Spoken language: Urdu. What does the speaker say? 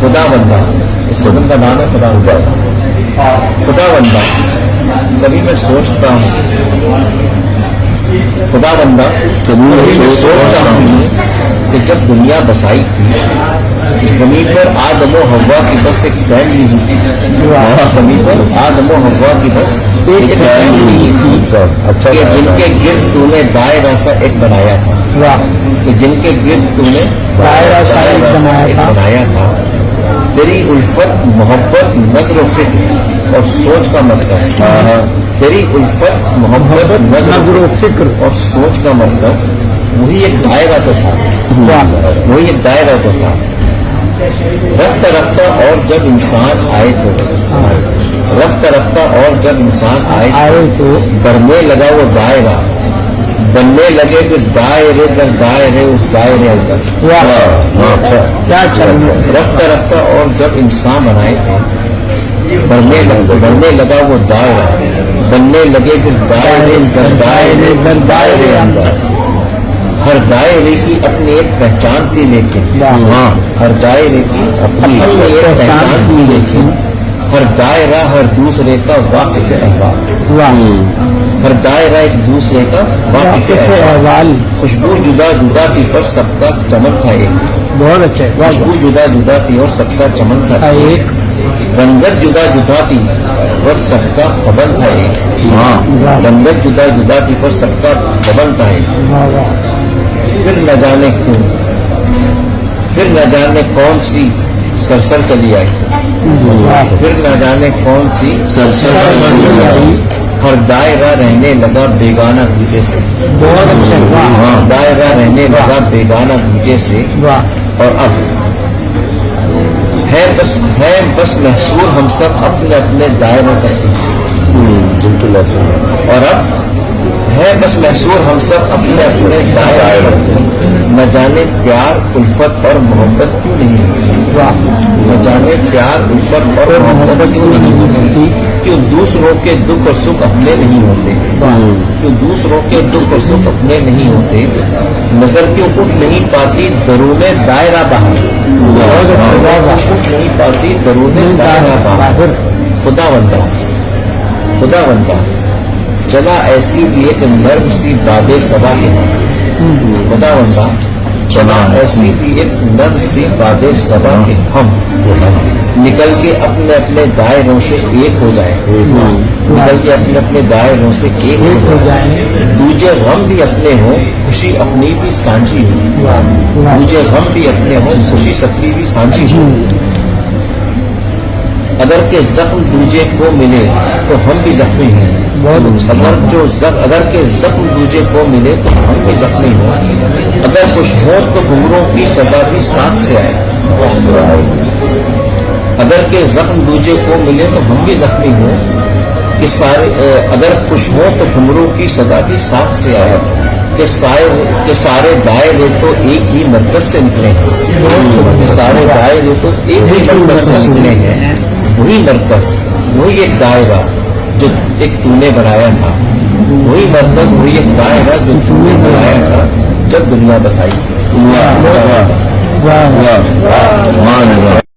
خدا بندہ، اس نظم کا نام ہے خدا بندہ۔ خدا بندہ کبھی میں سوچتا ہوں، خدا بندہ کبھی میں سوچتا ہوں کہ جب دنیا بسائی تھی زمین پر آدم و حوا کی بس ایک فیملی ہی تھی، زمین پر آدم و حوا کی بس ایک فیملی ہی تھی کہ جن کے گرد تو نے دائرہ سا ایک بنایا تھا، کہ جن کے گرد تو نے دائرہ سا ایک بنایا تھا۔ تیری الفت محبت نظر و فکر اور سوچ کا مرکز، تیری الفت محبت نظر و فکر اور سوچ کا مرکز، وہی ایک دائرہ تو تھا، وہی ایک دائرہ تو تھا۔ رفتہ رفتہ اور جب انسان آئے تو، رفتہ رفتہ اور جب انسان آئے تو بڑھنے لگا وہ دائرہ، بننے لگے پھر دائرے در دائرے اس دائرے اندر۔ رفتہ رفتہ اور جب انسان بنائے تھے بڑھنے لگا وہ دائرہ، بننے لگے پھر دائرے در دائرے در دائرے اندر۔ ہر دائرے کی اپنی ایک پہچان تھی لیکن، ہر دائرے کی اپنی ایک پہچان تھی لیکن ہر دائرہ ہر دوسرے کا واقف احوال، ہر دائرہ ایک دوسرے کا واقف احوال۔ خوشبو جدا جدا تھی پر سب کا چمن تھا ایک، بہت اچھا، خوشبو جدا جدا تھی اور سب کا چمن تھا ایک، رنگت جدا جدا تھی پر سب کا پابند تھا ایک، رنگت جدا جدا تھی پر سب کا پابند تھا ایک۔ پھر نہ جانے کیوں، پھر نہ جانے کون سی سرسر چلی آئی، پھر نہ جانے کون سی سرسر چلی آئی۔ ہر دائرہ رہنے لگا بیگانہ دوجے سے، دائرہ رہنے لگا بیگانہ دوجے سے، اور اب ہے بس محصور ہم سب اپنے اپنے دائروں تک، اور اب ہے بس محصور ہم سب اپنے اپنے دائروں تک۔ نہ جانے پیار الفت اور محبت کیوں نہیں ہوتی، نہ جانے پیار الفت اور محبت کیوں نہیں ہوتی، کیوں دوسروں کے دکھ اور سکھ اپنے نہیں ہوتے، کیوں دوسروں کے دکھ اور سکھ اپنے نہیں ہوتے، نظر کیوں اٹھ نہیں پاتی درون دائرہ باہر، اٹھ نہیں پاتی درون دائرہ باہر۔ خدا بندہ، خدا بندہ چلا ایسی بھی ایک نرم سی باد صبا کے ہم، خدا بندہ چلا ایسی بھی ایک نرم سی باد صبا کے ہم، نکل کے اپنے اپنے دائروں سے ایک ہو جائیں، نکل کے اپنے اپنے دائروں سے ایک ہو جائیں، دوجے غم بھی اپنے ہوں خوشی اپنی بھی سانجھی ہو، دوجے غم بھی اپنے ہوں خوشی سب کی بھی سانجھی ہو۔ اگر کہ زخم دوجے کو ملے تو ہم بھی زخمی ہیں، اگر کہ زخم دوجے کو ملے تو ہم بھی زخمی ہوں، اگر خوش ہو تو گھنگروں کی صدا بھی ساتھ سے آئے، اگر کہ زخم دوجے کو ملے تو ہم بھی زخمی ہوں، کہ اگر خوش ہو تو گھنگروں کی صدا بھی ساتھ سے آئے، کہ سارے دائرے تو ایک ہی مرکز سے نکلے ہیں، کہ سارے دائرے تو ایک ہی مرکز سے نکلے ہیں، وہی مرکز وہی ایک دائرہ جو ایک تو نے بنایا تھا، وہی مرکز وہی ایک دائرہ جو تو نے بنایا تھا جب دنیا بسائی۔